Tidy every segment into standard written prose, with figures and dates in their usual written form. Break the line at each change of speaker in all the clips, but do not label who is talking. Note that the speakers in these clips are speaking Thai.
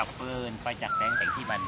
จากฟืนไฟจากแสงแต่งที่มัน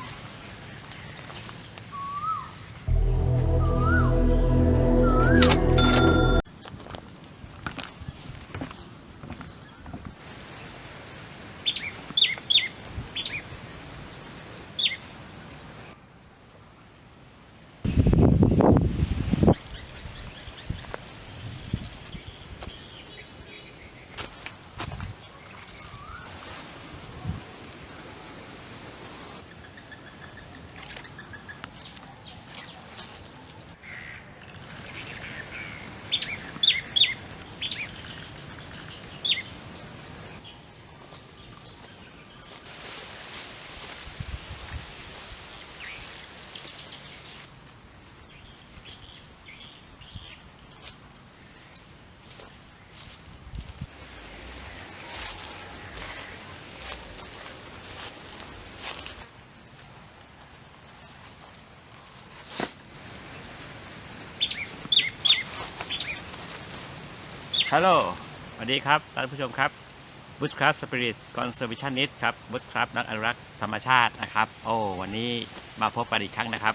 ฮัลโหลสวัสดีครับท่านผู้ชมครับ Bushcraft Spirit Conservationist ครับ Bushcraft นักอนุรักษ์ธรรมชาตินะครับวันนี้มาพบกันอีกครั้งนะครับ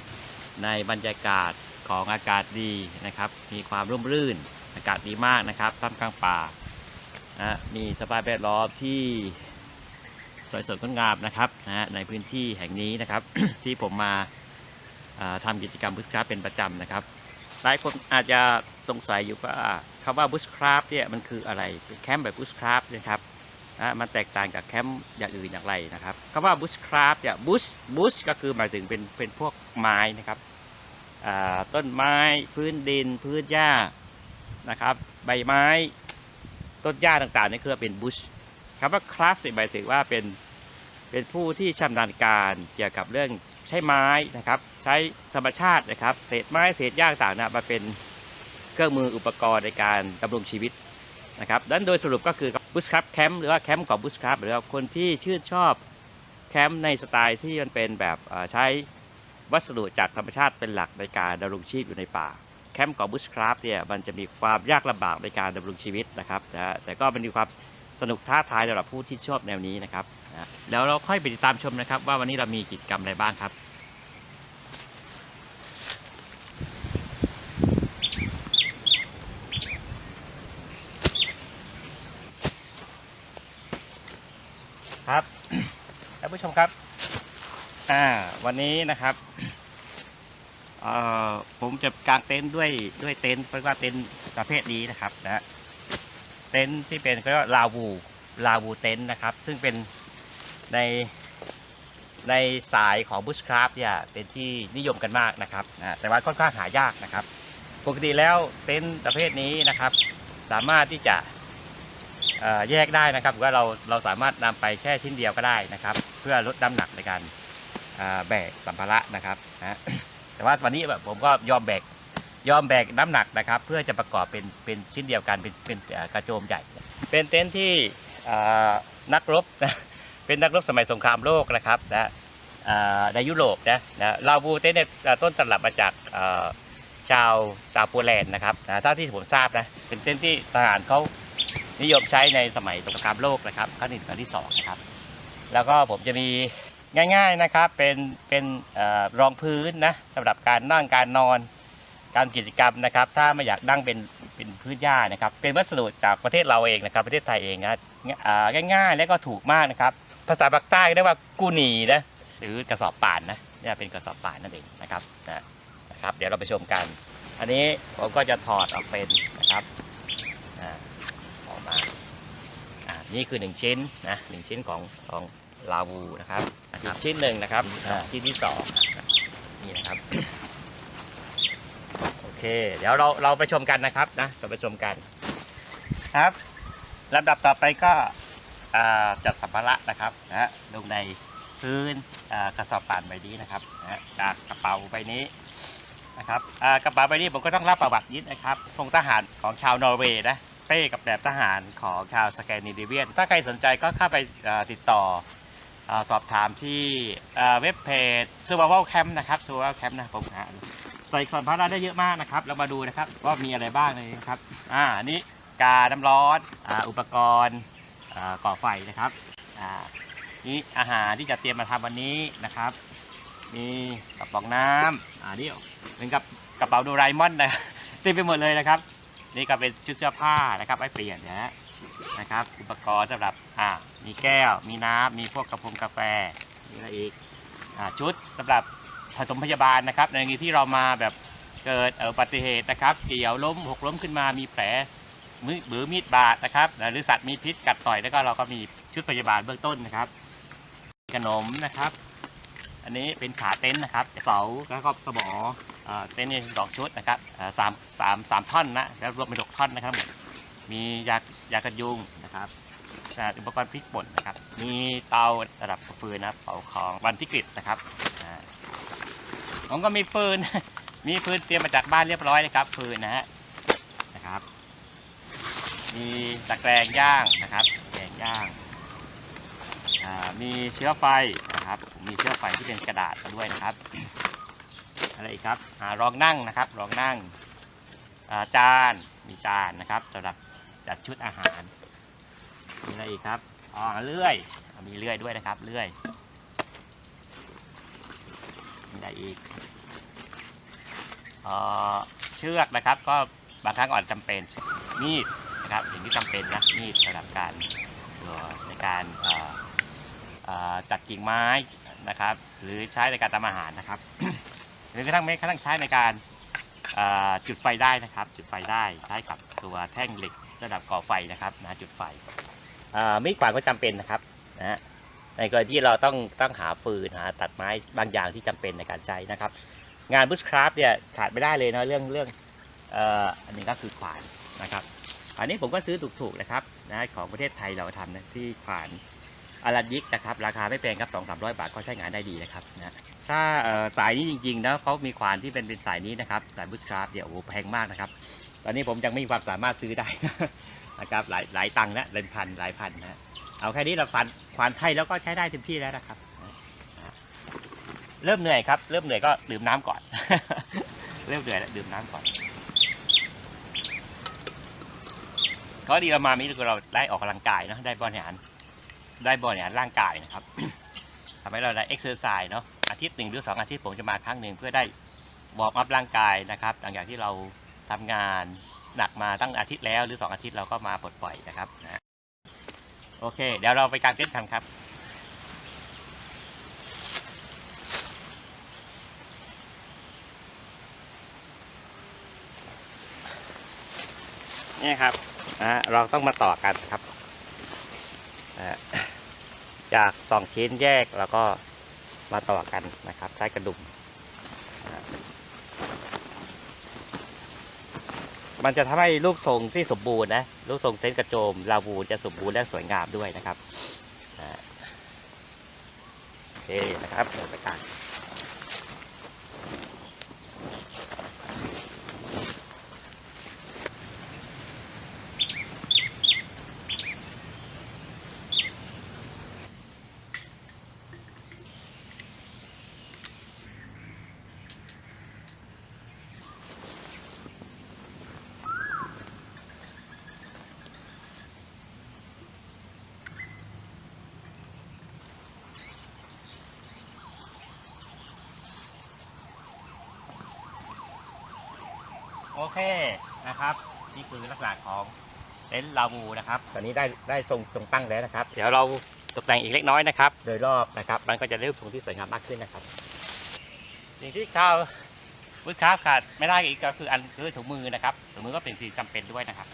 ในบรรยากาศของอากาศดีนะครับมีความร่มรื่นอากาศดีมากนะครับท่ามกลางป่ามีสภาพแวดล้อมที่สวยสดงดงามนะครับในพื้นที่แห่งนี้นะครับ ที่ผมมาทำกิจกรรม Bushcraft เป็นประจำนะครับหลายคนอาจจะสงสัยอยู่ว่าคำว่า Bushcraft เนี่ยมันคืออะไรแคมป์แบบ Bushcraft นะครับมันแตกต่างกับแคมป์อย่างอื่นอย่างไรนะครับคำว่า Bushcraft เนี่ย Bush ก็คือหมายถึงเป็นพวกไม้นะครับต้นไม้พื้นดินพื้นหญ้านะครับใบไม้ต้นหญ้าต่างๆนี่คือเป็น Bush คำว่า Craft หมายถึงว่าเป็นผู้ที่ชำนาญการเกี่ยวกับเรื่องใช้ไม้นะครับใช้ธรรมชาตินะครับเศษไม้เศษหญ้าต่างๆนะมาเป็นเครื่องมืออุปกรณ์ในการดำรงชีวิตนะครับดังนั้นโดยสรุปก็คือ Bushcraft Camp หรือว่าแคมป์ของ Bushcraft หรือว่าคนที่ชื่นชอบแคมป์ในสไตล์ที่มันเป็นแบบใช้วัสดุจากธรรมชาติเป็นหลักในการดำรงชีพอยู่ในป่าแคมป์ของ Bushcraft เนี่ยมันจะมีความยากลำบากในการดำรงชีวิตนะครับแต่ก็มันมีความสนุกท้าทายสำหรับผู้ที่ชอบแนวนี้นะครับแล้วเราค่อยไปติดตามชมนะครับว่าวันนี้เรามีกิจกรรมอะไรบ้างครับครับท่านผู้ชมครับวันนี้นะครับผมจะกางเต็นท์ด้วยเต็นท์เพราะว่าเต็นท์ประเภทนี้นะครับเต็นท์ที่เป็นก็ลาวูเต็นท์นะครับซึ่งเป็นในสายของ Bushcraft เนี่ยเป็นที่นิยมกันมากนะครับแต่ว่าค่อนข้างหายากนะครับปกติแล้วเต็นท์ประเภทนี้นะครับสามารถที่จะแยกได้นะครับว่าเราสามารถนำไปแค่ชิ้นเดียวก็ได้นะครับเพื่อลดน้ำหนักในการแบกสัมภาระนะครับแต่ว่าวันนี้แบบผมก็ยอมแบกน้ำหนักนะครับเพื่อจะประกอบเป็นชิ้นเดียวกันเป็นกระโจมใหญ่เป็นเต็นท์ที่นักรบนะเป็นนักรบสมัยสงครามโลกนะครับในยุโรปนะลาวูเต็นท์เนี่ยต้นตำรับมาจากชาวโปแลนด์นะครับเท่าที่ผมทราบนะเป็นเต็นท์ที่ทหารเขานิยมใช้ในสมัยสงครามโลกนะครับครั้งหนึ่งครั้งที่2นะครับแล้วก็ผมจะมีง่ายๆนะครับเป็นรองพื้นนะสำหรับการนั่งการนอนการกิจกรรมนะครับถ้าไม่อยากนั่งเป็นพื้นหญ้านะครับเป็นวัสดุจากประเทศเราเองนะครับประเทศไทยเองนะง่ายๆและก็ถูกมากนะครับภาษาภาคใต้เรียกว่ากูหนีนะหรือกระสอบป่านนะนี่เป็นกระสอบป่านนั่นเองนะครับเดี๋ยวเราไปชมกันอันนี้ผมก็จะถอดออกเป็นนะครับออกมานี่คือ1ชิ้นนะ1ชิ้นของลาวูนะครับอีกชิ้นหนึ่งนะครับชิ้นที่2นี่นะครับโอเคเดี๋ยวเราไปชมกันนะครับเราไปชมกันครับลำดับต่อไปก็จัดสัมภาระนะครับลงในพื้นกระสอบป่านใบนี้นะครับจากกระเป๋าใบนี้นะครับกระเป๋าใบนี้ผมก็ต้องรับประวัตินิดนะครับพงทหารของชาวนอร์เวย์นะเป้กับแบบทหารของชาวสแกนดิเนเวียนถ้าใครสนใจก็เข้าไปติดต่อสอบถามที่เว็บเพจ Survival Camp นะครับ Survival Camp นะผมใส่สัมภาระได้เยอะมากนะครับเรามาดูนะครับว่ามีอะไรบ้างเลยครับอันนี้กาน้ำร้อนอุปกรณ์ก่อไฟนะครับ นี่อาหารที่จะเตรียมมาทำวันนี้นะครับ มีกระป๋องน้ำนี่เหมือนกับกระเป๋าโดราเอมอนนะเต็มไปหมดเลยนะครับนี่ก็เป็นชุดเสื้อผ้านะครับไว้เปลี่ยนนะครับอุปกรณ์สำหรับมีแก้วมีน้ำมีพวกกระพงกาแฟมีอะไรอีกชุดสำหรับผสมพยาบาลนะครับในกรณีที่เรามาแบบเกิดอุบัติเหตุนะครับเกี่ยวล้มหกล้มขึ้นมามีแผลมือมีดบาดนะครับหรือสัตว์มีพิษกัดต่อยแล้วก็เราก็มีชุดพยาบาลเบื้องต้นนะครับขนมนะครับอันนี้เป็นขาเต็นท์นะครับเสาแล้วก็สมอเต็นท์นี่2 ชุดนะครับสามท่อนนะแล้วรวมเป็น6 ท่อนนะครับมียากันยุงนะครับอุปกรณ์พริกป่นนะครับมีเตาระดับฟืนนะเผาของวันที่กฤษนะครับผมก็มีฟืน มีฟืนเตรียมมาจากบ้านเรียบร้อยนะครับฟืนนะครับมีตะแกรงย่างนะครับตะแกรงย่างมีเชื้อไฟนะครับมีเชื้อไฟที่เป็นกระดาษมาด้วยนะครับอะไรอีกครับรองนั่งนะครับรองนั่งจานมีจานนะครับสำหรับจัดชุดอาหารมีอะไรอีกครับเลื่อยมีเลื่อยด้วยนะครับเลื่อยมีอะไรอีกเชือกนะครับก็บางครั้งอาจจำเป็นมีดนะครับสิ่งที่จำเป็นนะมีดสำหรับการในการตัดกิ่งไม้นะครับหรือใช้ในการทำอาหารนะครับ หรือกระทั่งใช้ในการจุดไฟได้นะครับจุดไฟได้ใช้กับตัวแท่งเหล็กระดับก่อไฟนะครับจุดไฟมีดขวานก็จำเป็นนะครับในกรณีที่เราต้องหาฟืนหาตัดไม้บางอย่างที่จำเป็นในการใช้นะครับงานบุชคราฟเนี่ยขาดไม่ได้เลยนะเรื่องอันนี้ก็คือขวานนะครับอันนี้ผมก็ซื้อถูกๆนะครับของประเทศไทยเราทำนะที่ขวานอารันยิกนะครับราคาไม่แพงครับ200-300 บาทก็ใช้งานได้ดีนะครับถ้าสายนี้จริงๆนะเขามีขวานที่เป็นสายนี้นะครับสายบุชคราฟเนี่ยโอ้โหแพงมากนะครับตอนนี้ผมยังไม่มีความสามารถซื้อได้นะครับหลายตังค์นะเป็นพันหลายพันนะเอาแค่นี้เราขวานไทยแล้วก็ใช้ได้เต็มที่แล้วนะครับเริ่มเหนื่อยครับเริ่มเหนื่อยก็ดื่มน้ำก่อน เริ่มเหนื่อยแล้วดื่มน้ำก่อนก็ดีเรามามีคือเราได้ออกกำลังกายนะได้บริหารร่างกายนะครับ ทำให้เราได้เอ็กซ์เซอร์ไซส์เนาะอาทิตย์1 หรือ 2 อาทิตย์ผมจะมาครั้งหนึ่งเพื่อได้วอร์มอัพร่างกายนะครับหลังจากที่เราทำงานหนักมาตั้งอาทิตย์แล้วหรือ2 อาทิตย์เราก็มาปลดปล่อยนะครับโอเคเดี๋ยวเราไปกางเต็นท์กันครับนี่ครับเราต้องมาต่อกันครับจาก2 ชิ้นแยกแล้วก็มาต่อกันนะครับใช้กระดุมมันจะทำให้รูปทรงที่สมบูรณ์นะรูปทรงเต็นท์กระโจมลาวูจะสมบูรณ์และสวยงามด้วยนะครับโอเคนะครับเดี๋ยวไปกันโอเคนะครับนี่คือลักษณะของเต็นท์ลาวูนะครับตอนนี้ได้ทรงตั้งแล้วนะครับเดี๋ยวเราตกแต่งอีกเล็กน้อยนะครับโดยรอบนะครับมันก็จะได้รูปทรงที่สวยงามมากขึ้นนะครับสิ่งที่ชาวบุชคราฟขาดไม่ได้อีกก็คือถุงมือนะครับถุงมือก็เป็นสิ่งจำเป็นด้วยนะครับ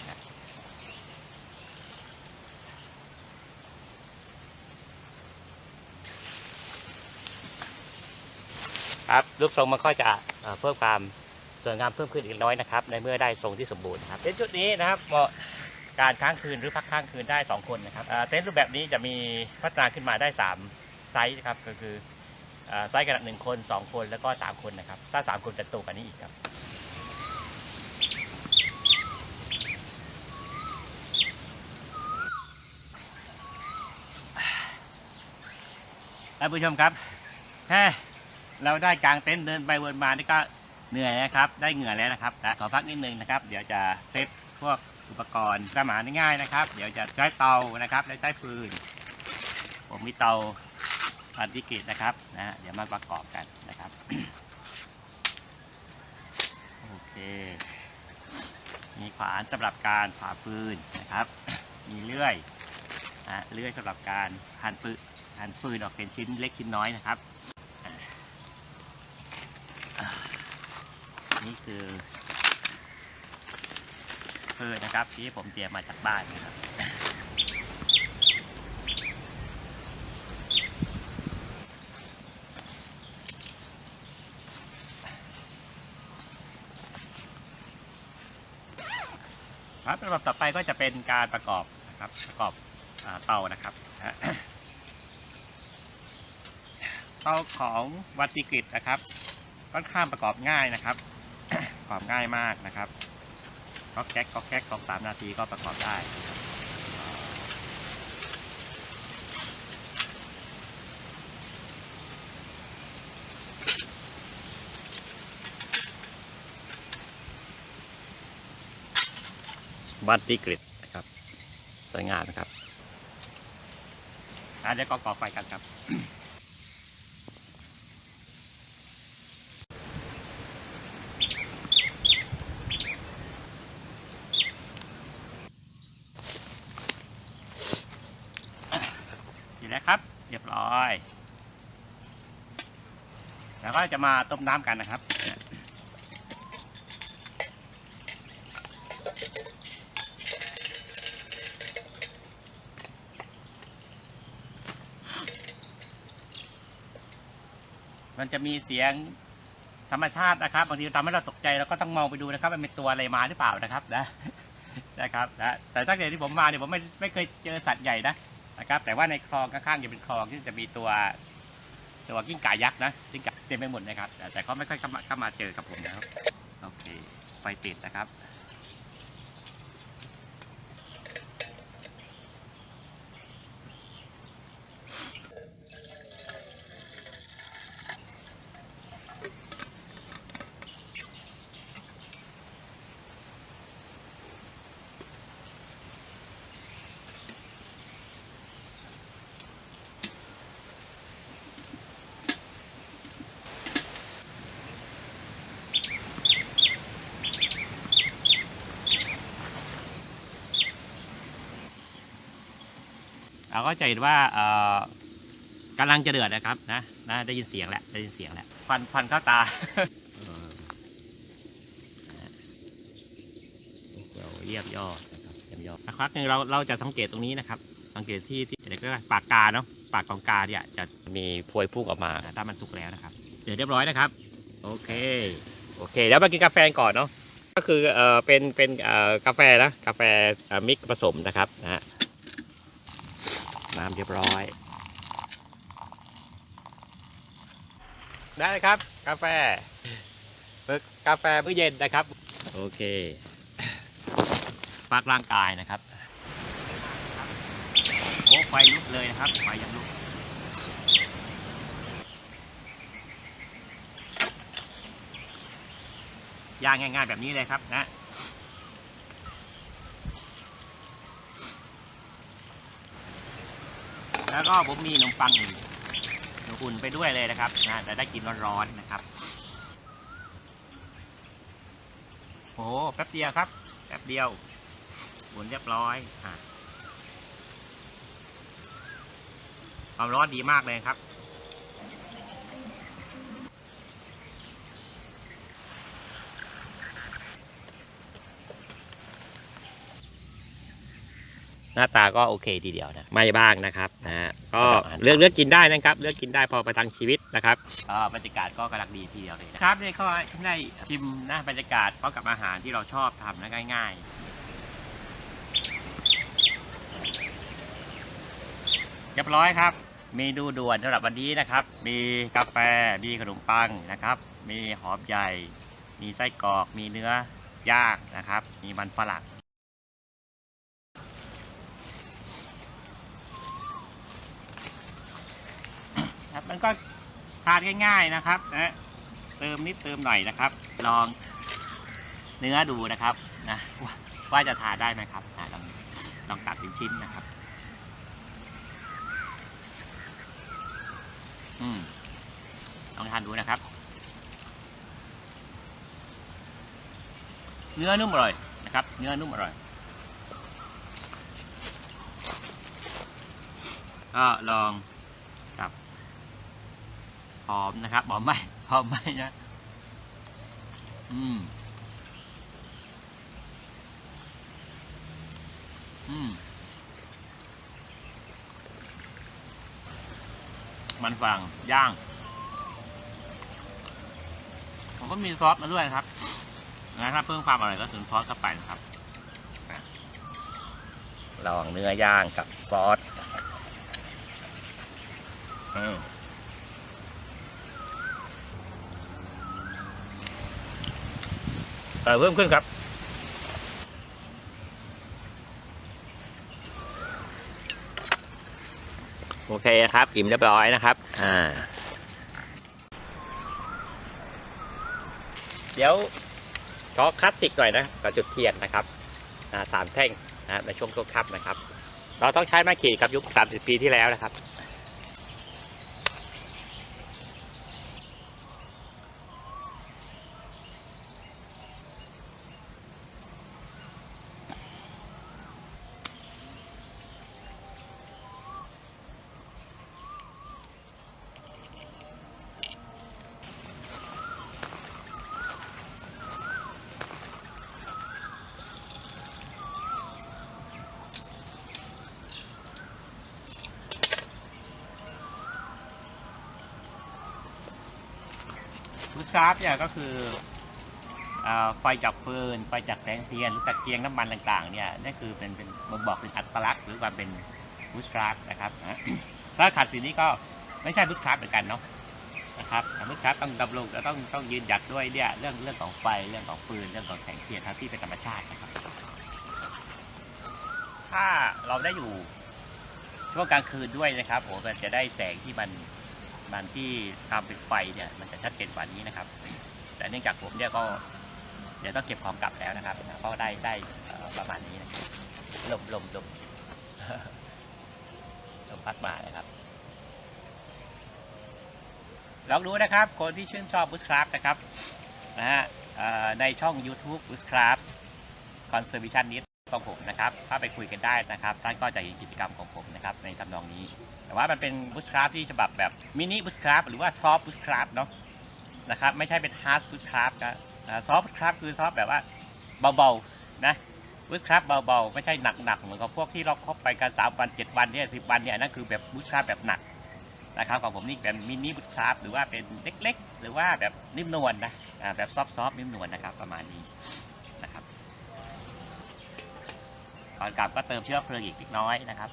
ครับรูปทรงมันก็จะเพิ่มความสวยงามเพิ่มขึ้นอีกน้อยนะครับในเมื่อได้ทรงที่สมบูรณ์ครับเต็นท์ชุดนี้นะครับเหมาะการค้างคืนหรือพักค้างคืนได้2 คนนะครับเต็นท์รูปแบบนี้จะมีพัฒนาขึ้นมาได้3 ไซส์นะครับก็คือไซส์ขนาด1 คน 2 คนแล้วก็3 คนนะครับถ้า3 คนจะโตกว่านี้อีกครับท่านผู้ชมครับเราได้กางเต็นท์เดินไปเดินมานี่ก็เหนื่อยนะครับได้เหงื่อแล้วนะครับขอพักนิดนึงนะครับเดี๋ยวจะเซตพวกอุปกรณ์ทำอาหารง่ายๆนะครับเดี๋ยวจะใช้เตานะครับและใช้ฟืน ผมมีเตาอัดดิกิตนะครับนะเดี๋ยวมาประกอบกันนะครับ โอเคมีขวานสำหรับการผ่าฟืนนะครับมีเลื่อยเลื่อยสำหรับการหั่นฟืนออกเป็นชิ้นเล็กชิ้นน้อยนะครับนี่คือฟืนนะครับที่ผมเตรียมมาจากบ้านนะครับครับระดับต่อไปก็จะเป็นการประกอบนะครับประกอบเตานะครับเตาของวัตติกฤตนะครับค่อนข้างประกอบง่ายนะครับ ประกอบง่ายมากนะครับก็แก๊ก2-3 นาทีก็ประกอบได้วัตติกฤตนะครับสวยงามนะครับเดี๋ยวก่อไฟกันครับ แล้วครับเรียบร้อยแล้วก็จะมาต้มน้ำกันนะครับมันจะมีเสียงธรรมชาตินะครับบางทีทำให้เราตกใจเราก็ต้องมองไปดูนะครับมันเป็นตัวอะไรมาหรือเปล่านะครับนะครับแต่ตั้งแต่ที่ผมมาเนี่ยผมไม่เคยเจอสัตว์ใหญ่นะครับแต่ว่าในคลองข้างๆจะเป็นคลองที่จะมีตัวกิ้งก่ายักษ์นะกิ้งก่าเต็มไปหมดนะครับแต่เขาไม่ค่อยเข้ามาเจอกับผมนะครับโอเคไฟติดนะครับเราก็จะเห็นว่ากำลังจะเดือดนะครับนะได้ยินเสียงแล้วควันเข้าตาเยี่ยมยอดนะครับเยี่ยมยอดสักพักนึงเราจะสังเกตตรงนี้นะครับสังเกตที่เรียกว่าปากกาเนาะปากของกาเนี่ยจะมีพวยพุ่งออกมาถ้ามันสุกแล้วนะครับเดี๋ยวเรียบร้อยนะครับโอเคเดี๋ยวมากินกาแฟก่อนเนาะก็คือเป็นกาแฟนะกาแฟมิกผสมนะครับนะน้ำเรียบร้อยได้ครับกาแฟมื้อเย็นนะครับโอเคพักร่างกายนะครับโอ้ไฟลุกเลยนะครับไฟยังลุกย่างง่ายๆแบบนี้เลยครับนะแล้วก็ผมมีขนมปังอุ่นไปด้วยเลยนะครับนะแต่ได้กินร้อนๆนะครับโอ้แป๊บเดียวครับแป๊บเดียวอุ่นเรียบร้อยความร้อนดีมากเลยครับหน้าตาก็โอเคทีเดียวนะไม่บ้างนะครับก็เลือกกินได้นะครับเลือกกินได้พอประทังชีวิตนะครับบรรยากาศก็กำลังดีทีเดียวเลยนะครับนี่ก็ได้ชิมนะบรรยากาศพร้อมกับอาหารที่เราชอบทำนะง่ายๆเรียบร้อยครับเมนูด่วนสำหรับวันนี้นะครับมีกาแฟมีขนมปังนะครับมีหอมใหญ่มีไส้กรอกมีเนื้อย่างนะครับมีมันฝรั่งมันก็ทานง่ายๆนะครับนะเติมนิดเติมหน่อยนะครับลองเนื้อดูนะครับนะว่าจะทานได้ไหมครับลองตัดเป็นชิ้นนะครับ ลองทานดูนะครับเนื้อนุ่มอร่อยนะครับเนื้อนุ่มอร่อยก็ลองกับหอมนะครับหอมไหมนะมันฝรั่งย่างผมก็มีซอสมาด้วยนะครับถ้าเพิ่มความอร่อยก็ถึงซอสเข้าไปนะครับระหว่างเนื้อย่างกับซอสเพิ่มขึ้นครับโอเคครับอิ่มเรียบร้อยนะครับเดี๋ยวขอคลาสสิกหน่อยนะกับจุดเทียนนะครับ3 แท่งนะในช่วงตัวค่ำนะครับเราต้องใช้ไม้ขีดครับยุค30 ปีที่แล้วนะครับบูสคราฟเนี่ยก็คือไฟจากฟืนไฟจากแสงเทียนหรือตะเกียงน้ำมันต่างๆเนี่ยนั่นคือเป็นบ่งบอกถึงอัตลักษณ์หรือความเป็นบูสคราฟนะครับถ้าขาดสิ่งนี้ก็ไม่ใช่บูสคราฟเหมือนกันเนาะนะครับบูสคราฟต้องดำรงต้องยืนหยัดด้วยเนี่ยเรื่องของไฟเรื่องของฟืนเรื่องของแสงเทียนครับที่เป็นธรรมชาตินะครับถ้าเราได้อยู่ช่วงกลางคืนด้วยนะครับโอ้มันจะได้แสงที่มันที่ตามเป็นไฟเนี่ยมันจะชัดเจนกว่านี้นะครับแต่เนื่องจากผมเนี่ยก็เดี๋ยวต้องเก็บของกลับแล้วนะครับก็ได้ประมาณนี้นะลมพัดมานะครับลองดูนะครับคนที่ชื่นชอบบูสคราฟนะครับในช่อง YouTube บูสคราฟ Conservationist ของผมนะครับถ้าไปคุยกันได้นะครับท่านก็จะเห็นกิจกรรมของผมนะครับในทำนองนี้แต่ว่ามันเป็นบูสคราฟที่ฉบับแบบมินิบูสคราฟหรือว่าซอฟต์บูสคราฟเนาะนะครับไม่ใช่เป็นฮาร์ดบูสคราฟนะซอฟต์บูสคราฟคือซอฟต์แบบว่าเบาๆนะบูสคราฟเบาๆไม่ใช่หนักเหมือนกับพวกที่เราคบไปกัน3 วัน 7 วันเนี่ย10 วันเนี่ยนั่นคือแบบบูสคราฟแบบหนักนะครับของผมนี่เป็นมินิบูสคราฟหรือว่าเป็นเล็กๆหรือว่าแบบนิ่มนวลนะแบบซอฟต์นิ่มนวลนะครับประมาณนี้นะครับก่อนกลับก็เติมเชื้อเพลิงอีกเล็กน้อยนะครับ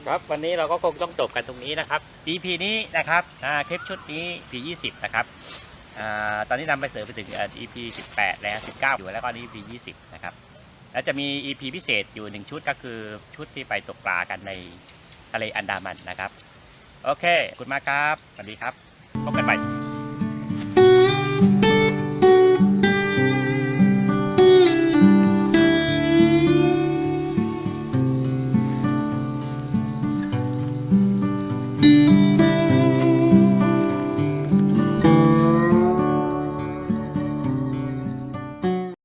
ครับวันนี้เราก็คงต้องจบกันตรงนี้นะครับ EP นี้นะครับคลิปชุดนี้ EP 20นะครับตอนนี้นำไปเสริมไปถึง EP 18แล้ว19อยู่แล้วก็นี้ EP 20นะครับแล้วจะมี EP พิเศษอยู่1ชุดก็คือชุดที่ไปตกปลากันในทะเลอันดามันนะครับโอเคขอบคุณมากครับสวัสดีครับพบกันใหม่